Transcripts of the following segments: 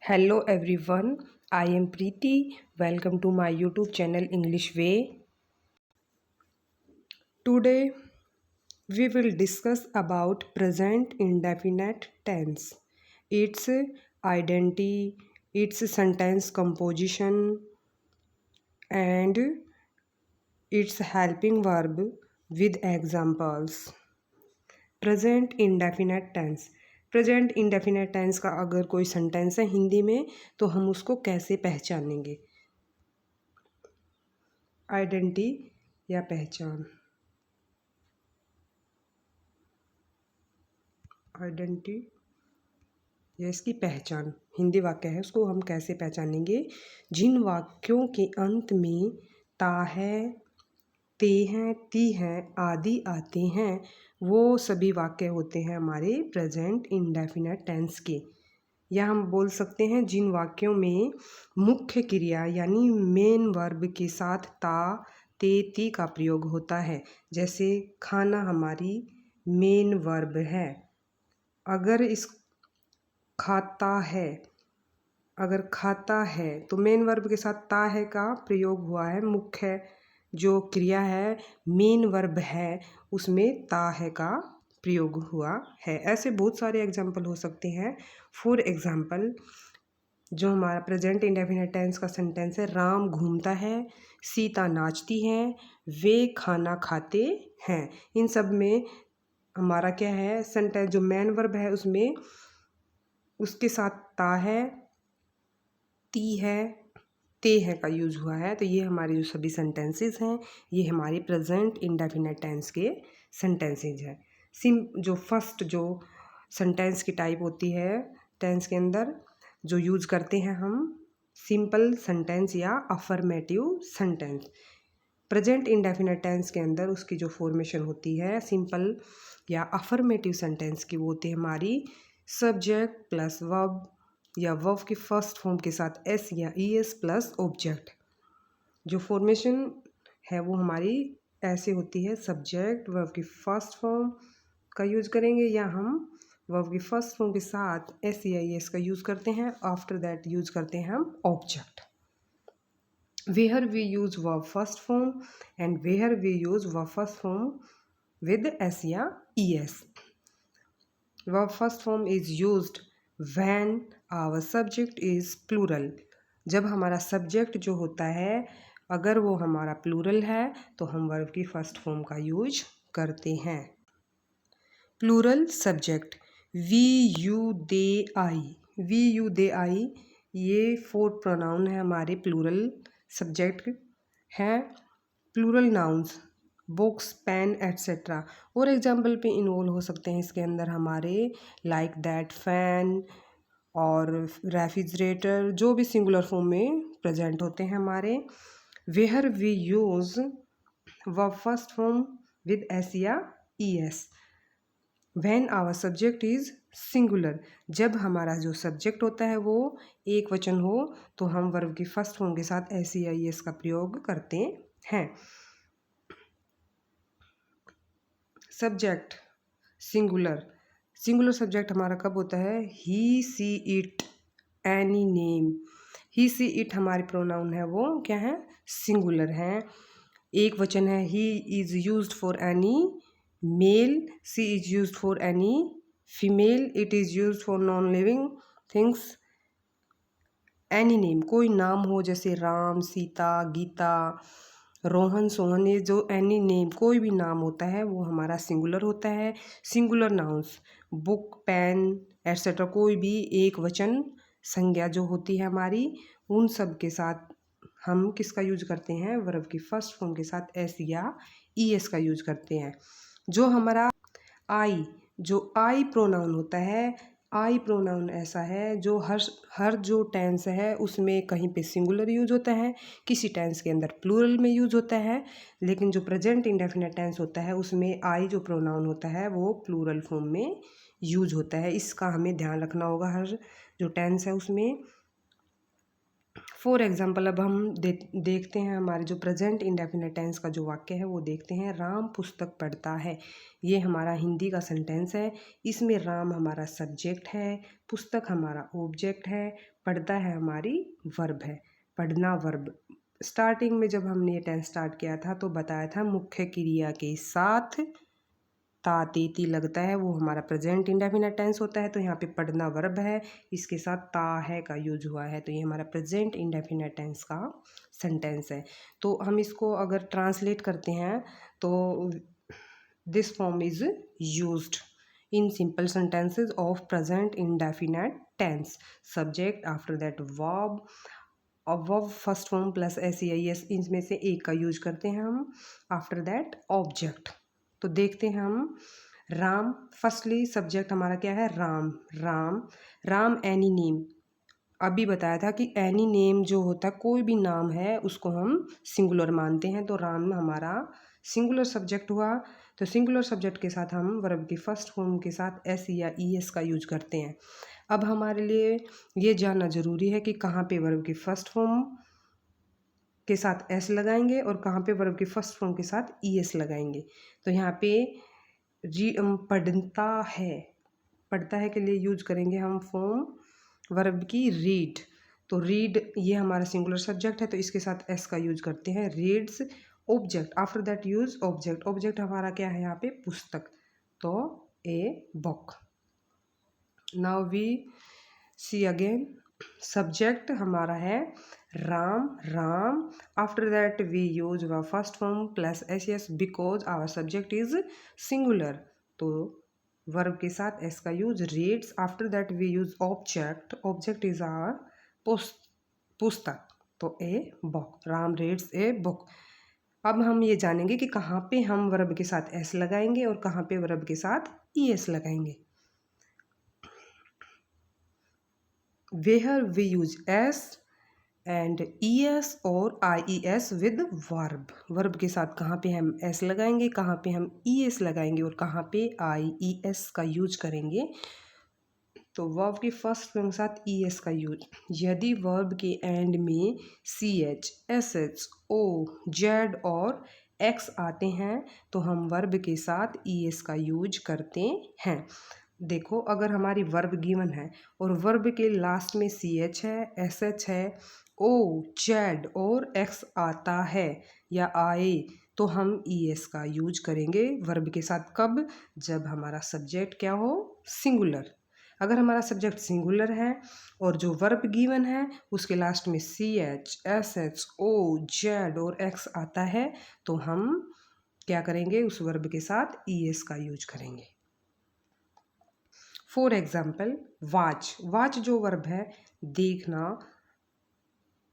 Hello everyone, I am Preeti. Welcome to my YouTube channel English Way. Today we will discuss about present indefinite tense, its identity, its sentence composition and its helping verb with examples. Present indefinite tense. Present indefinite tense का अगर कोई sentence है हिंदी में तो हम उसको कैसे पहचानेंगे? आइडेंटिटी या पहचान। आइडेंटिटी या इसकी पहचान हिंदी वाक्य है, उसको हम कैसे पहचानेंगे? जिन वाक्यों के अंत में ता है, ते हैं, ती हैं आदि आते हैं वो सभी वाक्य होते हैं हमारे प्रेजेंट इंडेफिनेट टेंस के। या हम बोल सकते हैं जिन वाक्यों में मुख्य क्रिया यानी मेन वर्ब के साथ ता, ते, ती का प्रयोग होता है। जैसे खाना हमारी मेन वर्ब है। अगर इस खाता है, अगर खाता है तो मेन वर्ब के साथ ता है का प्रयोग हुआ है। मुख्य जो क्रिया है मेन वर्ब है उसमें ता है का प्रयोग हुआ है। ऐसे बहुत सारे एग्जाम्पल हो सकते हैं। फॉर एग्जाम्पल जो हमारा प्रेजेंट इंडेफिनेट टेंस का सेंटेंस है, राम घूमता है, सीता नाचती है, वे खाना खाते हैं। इन सब में हमारा क्या है, सेंटेंस जो मेन वर्ब है उसमें उसके साथ ता है, ती है, ते है का यूज हुआ है। तो ये हमारे जो सभी सेंटेंसेस हैं ये हमारी प्रेजेंट इंडेफिनेट टेंस के सेंटेंसेज हैं। जो फर्स्ट जो सेंटेंस की टाइप होती है टेंस के अंदर जो यूज करते हैं हम सिंपल सेंटेंस या affirmative sentence. Present indefinite tense के अंदर उसकी जो फॉर्मेशन होती है सिंपल या अफर्मेटिव सेंटेंस की वो होती है हमारी सब्जेक्ट प्लस वर्ब या वर्ब की फर्स्ट फॉर्म के साथ एस या ई एस प्लस ऑब्जेक्ट। जो फॉर्मेशन है वो हमारी ऐसे होती है, सब्जेक्ट वर्ब की फर्स्ट फॉर्म का यूज करेंगे या हम वर्ब की फर्स्ट फॉर्म के साथ एस या ई एस का यूज करते हैं। आफ्टर दैट यूज करते हैं हम object. Where we use verb first form and where we use verb first form with S या E S. Verb first form is used when our subject is plural. जब हमारा subject जो होता है अगर वो हमारा प्लूरल है तो हम वर्ब की फर्स्ट फॉर्म का यूज करते हैं। Plural subject we you they I. We you they I ये फोर्थ प्रोनाउन है हमारे प्लूरल सब्जेक्ट है। Plural nouns books, pen etcetera और एग्जाम्पल पे इन्वॉल्व हो सकते हैं इसके अंदर हमारे लाइक दैट, फैन और रेफ्रिजरेटर जो भी सिंगुलर फॉर्म में प्रेजेंट होते हैं हमारे। Where we use verb first form with S या E S when our subject is singular. जब हमारा जो सब्जेक्ट होता है वो एक वचन हो तो हम वर्ब की फर्स्ट फॉर्म के साथ एस या ई एस का प्रयोग करते हैं। सब्जेक्ट सिंगुलर, सिंगुलर सब्जेक्ट हमारा कब होता है? He, she, it, any name. He, she, it हमारे प्रोनाउन है वो क्या है? सिंगुलर हैं। एक वचन है। He is used for any male, she is used for any female, it is used for non living things. Any name कोई नाम हो जैसे राम, सीता, गीता, रोहन, सोहन, ये जो एनी नेम कोई भी नाम होता है वो हमारा सिंगुलर होता है। Singular nouns book, pen etcetera कोई भी एक वचन संज्ञा जो होती है हमारी उन सब के साथ हम किसका यूज करते हैं? वर्ब की फर्स्ट फॉर्म के साथ एस या ई एस का यूज करते हैं। जो हमारा आई, जो आई प्रोनाउन होता है, आई प्रोनाउन ऐसा है जो हर जो टेंस है उसमें कहीं पे सिंगुलर यूज होता है, किसी टेंस के अंदर प्लूरल में यूज होता है। लेकिन जो प्रेजेंट इंडेफिनेट टेंस होता है उसमें आई जो प्रोनाउन होता है वो प्लूरल फॉर्म में यूज होता है। इसका हमें ध्यान रखना होगा। हर जो टेंस है उसमें फॉर एग्जाम्पल अब हम देखते हैं हमारे जो प्रेजेंट इंडेफिनिट टेंस का जो वाक्य है वो देखते हैं। राम पुस्तक पढ़ता है, ये हमारा हिंदी का सेंटेंस है। इसमें राम हमारा सब्जेक्ट है, पुस्तक हमारा ऑब्जेक्ट है, पढ़ता है हमारी वर्ब है, पढ़ना वर्ब। स्टार्टिंग में जब हमने ये टेंस स्टार्ट किया था तो बताया था मुख्य क्रिया के साथ ता ते ती लगता है, वो हमारा प्रेजेंट इंडेफिनिट टेंस होता है। तो यहाँ पे पढ़ना वर्ब है, इसके साथ ता है का यूज हुआ है, तो ये हमारा प्रेजेंट इंडेफिनिट टेंस का सेंटेंस है। तो हम इसको अगर ट्रांसलेट करते हैं तो this form is used in simple sentences of present indefinite tense. Subject, after that verb, और verb first form plus S इनमें से एक का यूज करते हैं हम, आफ्टर दैट ऑब्जेक्ट। तो देखते हैं हम। राम, फर्स्टली सब्जेक्ट हमारा क्या है, राम। राम, राम एनी नेम, अभी बताया था कि एनी नेम जो होता है, कोई भी नाम है उसको हम सिंगुलर मानते हैं। तो राम हमारा सिंगुलर सब्जेक्ट हुआ। तो सिंगुलर सब्जेक्ट के साथ हम वर्ब की फर्स्ट फॉर्म के साथ एस या ई एस का यूज करते हैं। अब हमारे लिए ये जानना ज़रूरी है कि कहाँ पे वर्ब की फर्स्ट फॉर्म के साथ एस लगाएंगे और कहाँ पे वर्ब की फर्स्ट फॉर्म के साथ ई एस लगाएंगे। तो यहाँ पे पढ़ता है, पढ़ता है के लिए यूज करेंगे हम फॉर्म वर्ब की रीड। तो रीड ये हमारा सिंगुलर सब्जेक्ट है, तो इसके साथ एस का यूज करते हैं। Reads object, after that use object. Object हमारा क्या है यहाँ पे, पुस्तक, तो a book. Now we see again, subject हमारा है Ram, Ram, after that we use व first form plus S S because our subject is singular. तो वर्ब के साथ एस का use. Reads, after that we use object, object is our पुस्तक, तो a book. Ram reads a book. अब हम ये जानेंगे कि कहाँ पे हम वर्ब के साथ एस लगाएंगे और कहाँ पे वर्ब के साथ ई एस लगाएंगे। Where we use s and es और ies with verb। वर्ब के साथ कहाँ पे हम s लगाएंगे, कहाँ पे हम es लगाएंगे और कहाँ पे ies का यूज करेंगे। तो वर्ब के फर्स्ट फॉर्म के साथ es का यूज। यदि वर्ब के एंड में ch, sh, o, z और x आते हैं तो हम वर्ब के साथ es का यूज करते हैं। देखो, अगर हमारी वर्ब गिवन है और वर्ब के लास्ट में सी एच है, एस एच है, ओ, जेड और एक्स आता है या आए, तो हम ई एस का यूज करेंगे वर्ब के साथ। कब, जब हमारा सब्जेक्ट क्या हो, सिंगुलर। अगर हमारा सब्जेक्ट सिंगुलर है और जो वर्ब गिवन है उसके लास्ट में सी एच, एस एच, ओ, जेड और एक्स आता है तो हम क्या करेंगे, उस वर्ब के साथ ई एस का यूज करेंगे। फॉर एग्जाम्पल, वॉच, वॉच जो वर्ब है, देखना,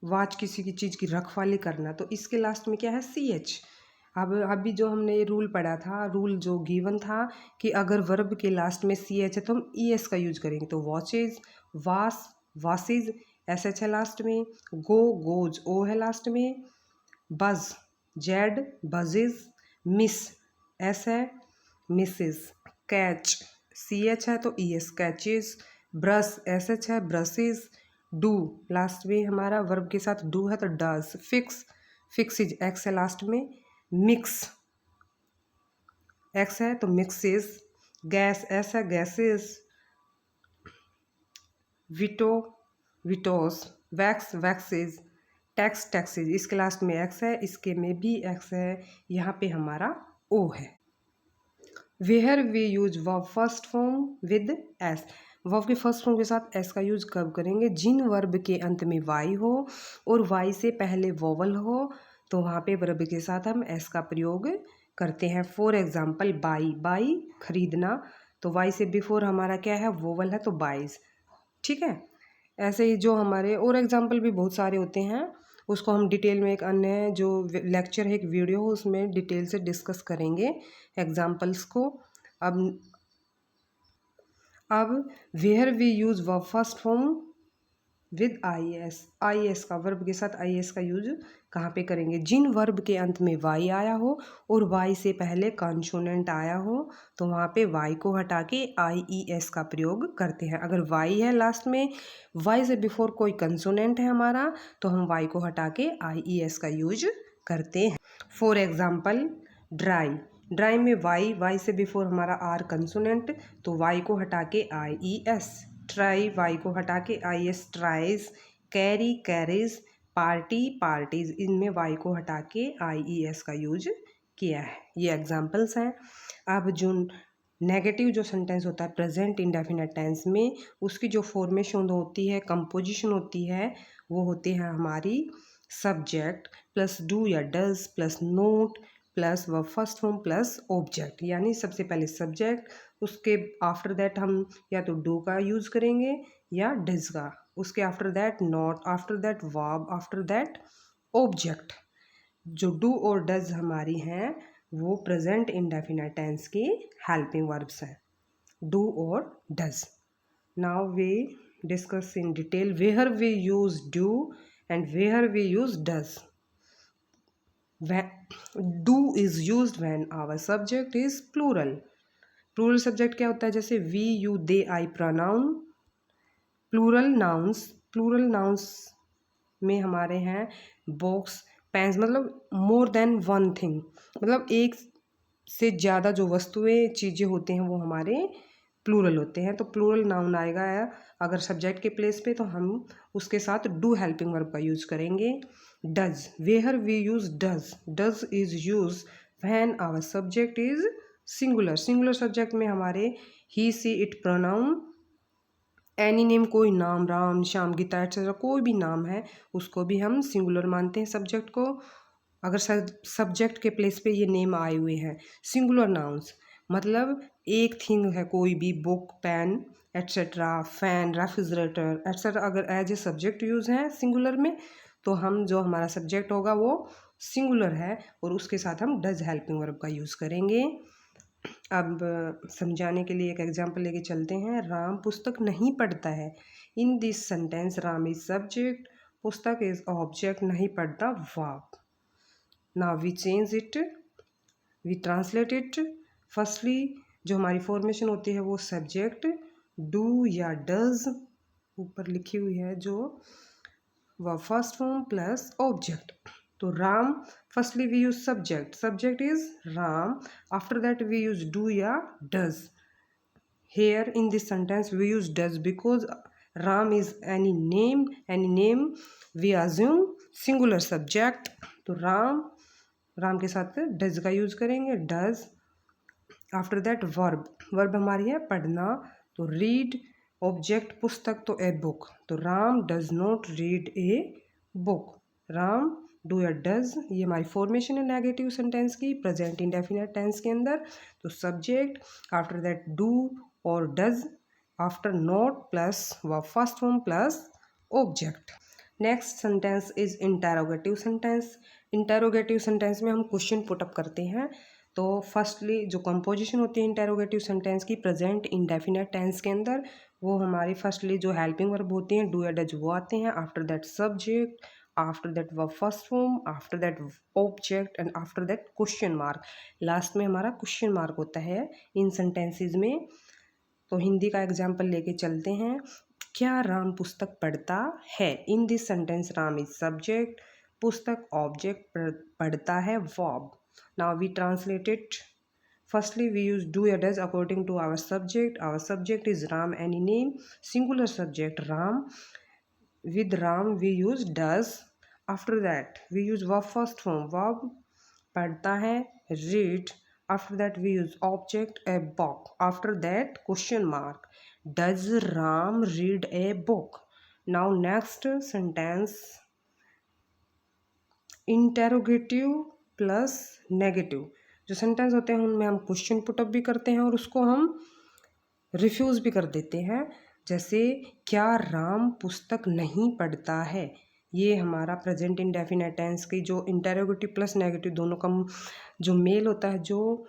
वॉच किसी की चीज़ की रखवाली करना, तो इसके लास्ट में क्या है, सी एच। अब अभी जो हमने ये रूल पढ़ा था, रूल जो गिवन था कि अगर वर्ब के लास्ट में सी एच है तो हम ई एस का यूज करेंगे। तो वॉचेज, वास, वासिज, एस एच है लास्ट में, गो, गोज, ओ है लास्ट में, बज, जेड, बजिज, मिस, एस है, मिसेस, कैच, सी एच है तो E S, catches, brush, S H है, ब्रशेज, डू, लास्ट में हमारा वर्ब के साथ डू है तो डज, फिक्स, फिक्सिज, एक्स है लास्ट में, मिक्स, एक्स है तो मिक्सेस, गैस, एस है, गैसेस, विटो, विटोस, वैक्स, वैक्सेज, टैक्स, टैक्सेज, इसके लास्ट में एक्स है, इसके में भी एक्स है, यहाँ पे हमारा ओ है। Where we use verb first form with S. Verb के फर्स्ट फॉर्म के साथ एस का यूज कब करेंगे, जिन वर्ब के अंत में वाई हो और वाई से पहले वोवल हो, तो वहाँ पे वर्ब के साथ हम एस का प्रयोग करते हैं। फॉर एग्जाम्पल, बाई, बाई खरीदना, तो वाई से बिफोर हमारा क्या है, वोवल है तो बाइज। ठीक है, ऐसे ही जो हमारे और एग्जाम्पल भी बहुत सारे होते हैं, उसको हम डिटेल में एक अन्य जो लेक्चर है, एक वीडियो हो, उसमें डिटेल से डिस्कस करेंगे एग्जाम्पल्स को। अब where we use verb first form with I S का वर्ब के साथ आई एस का यूज कहाँ पे करेंगे? जिन वर्ब के अंत में वाई आया हो और वाई से पहले कॉन्सोनेंट आया हो तो वहाँ पे वाई को हटा के आई ई एस का प्रयोग करते हैं। अगर वाई है लास्ट में, वाई से बिफोर कोई कंसोनेंट है हमारा, तो हम वाई को हटा के आई ई एस का यूज करते हैं। फॉर एग्जाम्पल ड्राई, ड्राई में वाई से बिफोर हमारा आर कंसोनेंट, तो वाई को हटा के आई ई एस। ट्राई, वाई को हटा के I S tries. Carry, carries. Party, parties, इनमें वाई को हटा के आई ई एस का यूज किया है। ये एग्जाम्पल्स हैं। अब जो नेगेटिव जो सेंटेंस होता है प्रेजेंट इंडेफिनिट टेंस में, उसकी जो फॉर्मेशन होती है, कंपोजिशन होती है, वो होती है हमारी सब्जेक्ट प्लस डू या does plus note plus verb first form plus object. यानी सबसे पहले सब्जेक्ट, उसके आफ्टर दैट हम या तो डू का यूज़ करेंगे या डज का, उसके after that not, after that verb, after that object. जो डू और डज हमारी हैं वो प्रेजेंट इंडेफिनिट टेंस की हेल्पिंग वर्ब्स हैं, डू और does. Now we discuss in detail where we use do and where we use does. Do is used when our subject is plural. Plural subject क्या होता है? जैसे we, you, they, I pronoun. Plural nouns में हमारे हैं box, pens, मतलब more than one thing, मतलब एक से ज़्यादा जो वस्तुएं चीज़ें होते हैं वो हमारे प्लूरल होते हैं। तो प्लूरल नाउन आएगा अगर सब्जेक्ट के प्लेस पे, तो हम उसके साथ डू हेल्पिंग वर्ब का यूज करेंगे। Does, where we use does, does is use when our subject is singular. Singular subject में हमारे he, she, it pronoun, any name, कोई नाम, राम, श्याम, गीता एक्सेट्रा, कोई भी नाम है उसको भी हम सिंगुलर मानते हैं सब्जेक्ट को, अगर सब्जेक्ट के प्लेस पे ये नेम आए हुए हैं। सिंगुलर नाउन्स मतलब एक थिंग है, कोई भी book, pen etcetera, fan, refrigerator etcetera, अगर एज ए सब्जेक्ट यूज़ है सिंगुलर में, तो हम जो हमारा सब्जेक्ट होगा वो सिंगुलर है और उसके साथ हम डज हेल्पिंग वर्ब का यूज़ करेंगे। अब समझाने के लिए एक एग्जांपल लेके चलते हैं। राम पुस्तक नहीं पढ़ता है। In this sentence Ram is subject, pustak is object, नहीं पढ़ता verb. Now we change it, we translate it. Firstly जो हमारी फॉर्मेशन होती है वो सब्जेक्ट डू या डज ऊपर लिखी हुई है, जो verb first form plus object. तो Ram, firstly we use subject, subject is Ram, after that we use do या does. Here in this sentence we use does because Ram is any name we assume singular subject. तो राम के साथ does का use करेंगे, does. After that verb हमारी है पढ़ना, तो रीड, ऑब्जेक्ट पुस्तक, तो ए बुक। तो Ram does not read A book. Ram do या डज, ये हमारी फॉर्मेशन है नेगेटिव सेंटेंस की प्रेजेंट इंडेफिनिट टेंस के अंदर। तो सब्जेक्ट, आफ्टर दैट डू और does, after not plus verb first form plus object. Next sentence is interrogative sentence. Interrogative sentence में हम क्वेश्चन पुटअप करते हैं। तो फर्स्टली जो कंपोजिशन होती है इंटेरोगेटिव सेंटेंस की प्रेजेंट इंडेफिनिट टेंस के अंदर, वो हमारी फर्स्टली जो हेल्पिंग वर्ब होती हैं डू या डज वो आते हैं, after that subject, after that verb first form, after that object and after that question mark. Last में हमारा क्वेश्चन मार्क होता है इन सेंटेंसेस में। तो हिंदी का एग्जाम्पल लेके चलते हैं। क्या राम पुस्तक पढ़ता है? In this sentence Ram is subject, पुस्तक ऑब्जेक्ट, पढ़ता है verb. Now we translate it. Firstly, we use do or does according to our subject. Our subject is Ram, any name. Singular subject Ram. With Ram, we use does. After that, we use verb first form. Verb पढ़ता है, read. After that, we use object a book. After that, question mark. Does Ram read a book? Now next sentence. Interrogative plus negative जो sentence होते हैं उनमें हम question put up भी करते हैं और उसको हम रिफ्यूज़ भी कर देते हैं। जैसे क्या राम पुस्तक नहीं पढ़ता है, ये हमारा प्रेजेंट इंडेफिनिट टेंस की जो इंटेरोगेटिव प्लस नेगेटिव दोनों का जो मेल होता है, जो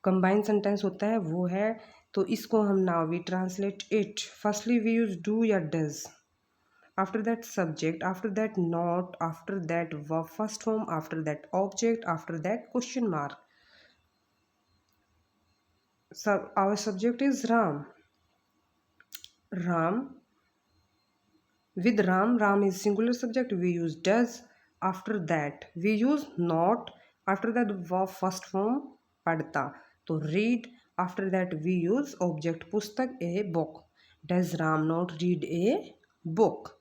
कंबाइंड सेंटेंस होता है वो है। तो इसको हम now we translate it. Firstly we use do या does, after that subject, after that not, after that verb first form, after that object, after that question mark. So our subject is Ram. Ram. With Ram, Ram is singular subject. We use does. After that, we use not. After that, verb first form padta. So read. After that, we use object pustak, a book. Does Ram not read a book?